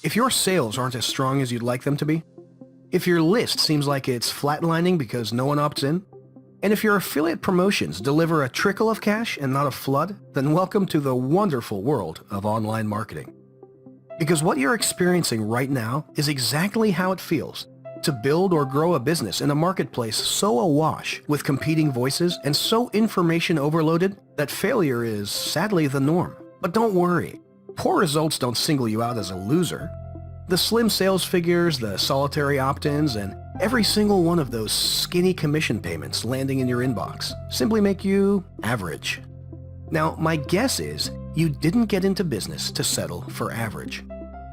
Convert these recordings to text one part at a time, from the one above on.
If your sales aren't as strong as you'd like them to be, if your list seems like it's flatlining because no one opts in, and if your affiliate promotions deliver a trickle of cash and not a flood, then welcome to the wonderful world of online marketing. Because what you're experiencing right now is exactly how it feels to build or grow a business in a marketplace so awash with competing voices and so information overloaded that failure is sadly the norm. But don't worry, poor results don't single you out as a loser. The slim sales figures, the solitary opt-ins, and every single one of those skinny commission payments landing in your inbox simply make you average. Now, my guess is you didn't get into business to settle for average.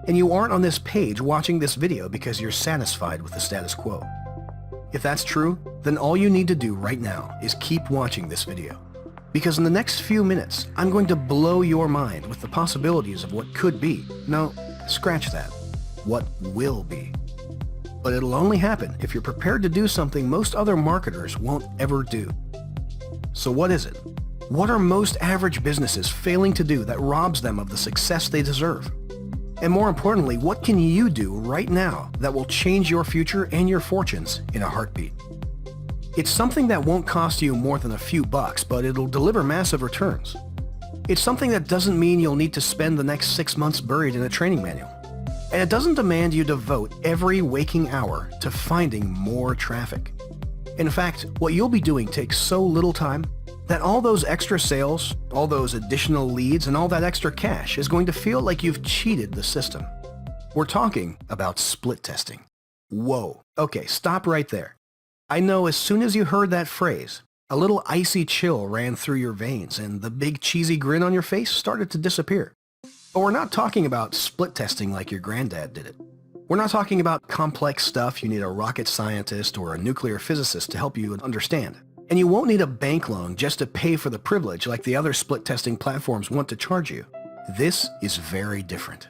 And you aren't on this page watching this video because you're satisfied with the status quo. If that's true, then all you need to do right now is keep watching this video. Because in the next few minutes, I'm going to blow your mind with the possibilities of what could be. No, scratch that. What will be. But it'll only happen if you're prepared to do something most other marketers won't ever do. So what is it? What are most average businesses failing to do that robs them of the success they deserve? And more importantly, what can you do right now that will change your future and your fortunes in a heartbeat? It's something that won't cost you more than a few bucks, but it'll deliver massive returns. It's something that doesn't mean you'll need to spend the next 6 months buried in a training manual. And it doesn't demand you devote every waking hour to finding more traffic. In fact, what you'll be doing takes so little time that all those extra sales, all those additional leads, and all that extra cash is going to feel like you've cheated the system. We're talking about split testing. Whoa. Okay, stop right there. I know as soon as you heard that phrase, a little icy chill ran through your veins and the big cheesy grin on your face started to disappear. But we're not talking about split testing like your granddad did it. We're not talking about complex stuff you need a rocket scientist or a nuclear physicist to help you understand. And you won't need a bank loan just to pay for the privilege like the other split testing platforms want to charge you. This is very different.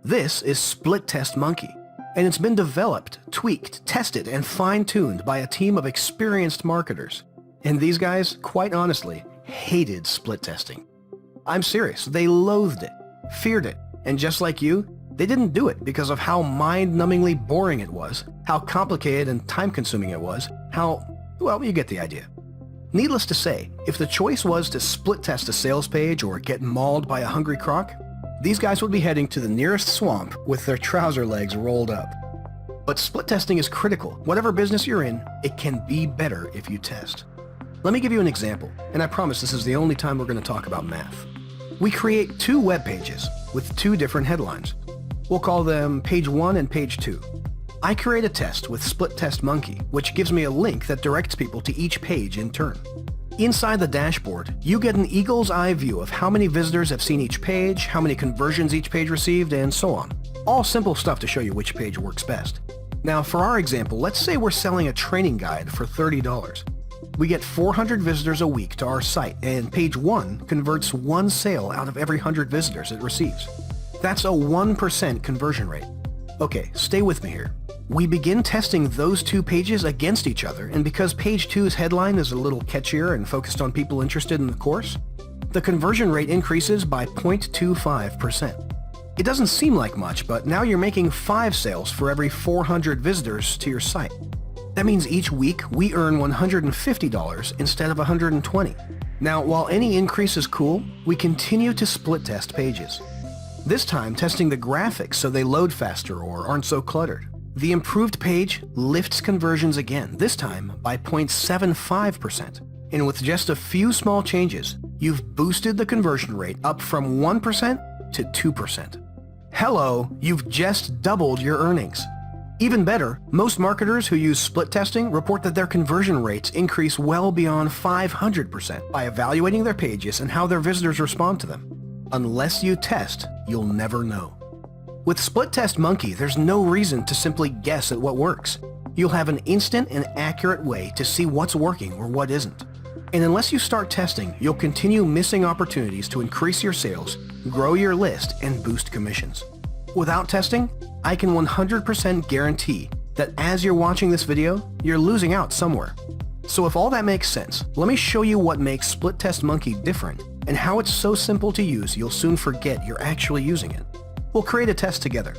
This is Split Test Monkey, and it's been developed, tweaked, tested, and fine-tuned by a team of experienced marketers. And these guys, quite honestly, hated split testing. I'm serious, they loathed it, feared it, and just like you, they didn't do it because of how mind-numbingly boring it was, how complicated and time-consuming it was, well, you get the idea. Needless to say, if the choice was to split test a sales page or get mauled by a hungry croc, these guys would be heading to the nearest swamp with their trouser legs rolled up. But split testing is critical. Whatever business you're in, it can be better if you test. Let me give you an example, and I promise this is the only time we're going to talk about math. We create 2 web pages with 2 different headlines. We'll call them page 1 and page 2. I create a test with Split Test Monkey, which gives me a link that directs people to each page in turn. Inside the dashboard, you get an eagle's eye view of how many visitors have seen each page, how many conversions each page received, and so on. All simple stuff to show you which page works best. Now, for our example, let's say we're selling a training guide for $30. We get 400 visitors a week to our site, and page 1 converts 1 sale out of every 100 visitors it receives. That's a 1% conversion rate. Okay, stay with me here. We begin testing those 2 pages against each other, and because page 2's headline is a little catchier and focused on people interested in the course, the conversion rate increases by 0.25%. It doesn't seem like much, but now you're making 5 sales for every 400 visitors to your site. That means each week we earn $150 instead of $120. Now, while any increase is cool, we continue to split test pages. This time testing the graphics so they load faster or aren't so cluttered. The improved page lifts conversions again, this time by 0.75%. And with just a few small changes, you've boosted the conversion rate up from 1% to 2%. Hello, you've just doubled your earnings. Even better, most marketers who use split testing report that their conversion rates increase well beyond 500% by evaluating their pages and how their visitors respond to them. Unless you test, you'll never know. With Split Test Monkey, there's no reason to simply guess at what works. You'll have an instant and accurate way to see what's working or what isn't. And unless you start testing, you'll continue missing opportunities to increase your sales, grow your list, and boost commissions. Without testing, I can 100% guarantee that as you're watching this video, you're losing out somewhere. So if all that makes sense, let me show you what makes Split Test Monkey different and how it's so simple to use you'll soon forget you're actually using it. We'll create a test together.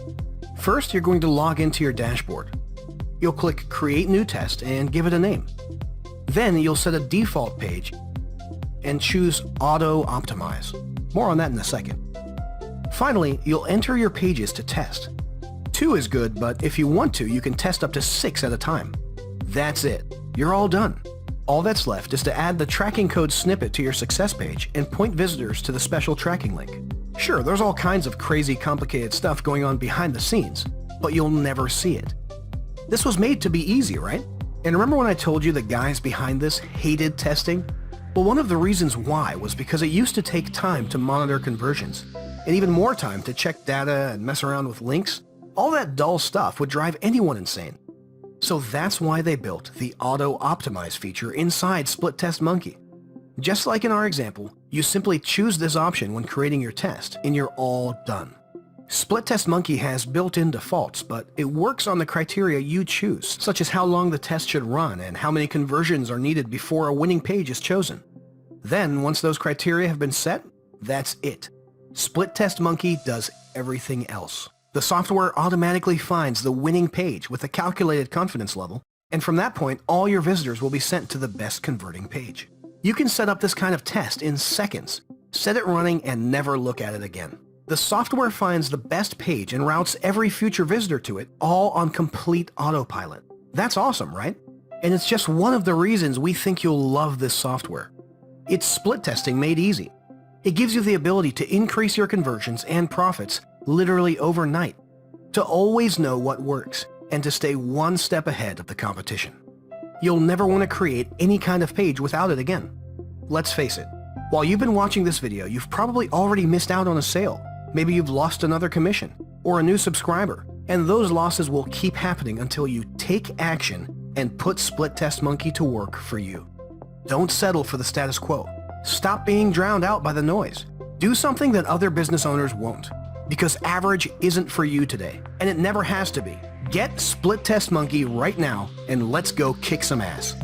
First, you're going to log into your dashboard. You'll click Create New Test and give it a name. Then you'll set a default page and choose Auto Optimize. More on that in a second. Finally, you'll enter your pages to test. 2 is good, but if you want to, you can test up to 6 at a time. That's it. You're all done. All that's left is to add the tracking code snippet to your success page and point visitors to the special tracking link. Sure, there's all kinds of crazy complicated stuff going on behind the scenes, but you'll never see it. This was made to be easy, right? And remember when I told you the guys behind this hated testing? Well, one of the reasons why was because it used to take time to monitor conversions, and even more time to check data and mess around with links. All that dull stuff would drive anyone insane. So that's why they built the Auto Optimize feature inside Split Test Monkey. Just like in our example, you simply choose this option when creating your test, and you're all done. Split Test Monkey has built-in defaults, but it works on the criteria you choose, such as how long the test should run and how many conversions are needed before a winning page is chosen. Then, once those criteria have been set, that's it. Split Test Monkey does everything else. The software automatically finds the winning page with a calculated confidence level, and from that point, all your visitors will be sent to the best converting page. You can set up this kind of test in seconds, set it running, and never look at it again. The software finds the best page and routes every future visitor to it, all on complete autopilot. That's awesome, right? And it's just one of the reasons we think you'll love this software. It's split testing made easy. It gives you the ability to increase your conversions and profits literally overnight, to always know what works, and to stay one step ahead of the competition. You'll never want to create any kind of page without it again. Let's face it, while you've been watching this video, you've probably already missed out on a sale. Maybe you've lost another commission, or a new subscriber, and those losses will keep happening until you take action and put Split Test Monkey to work for you. Don't settle for the status quo. Stop being drowned out by the noise. Do something that other business owners won't. Because average isn't for you today, and it never has to be. Get Split Test Monkey right now, and let's go kick some ass.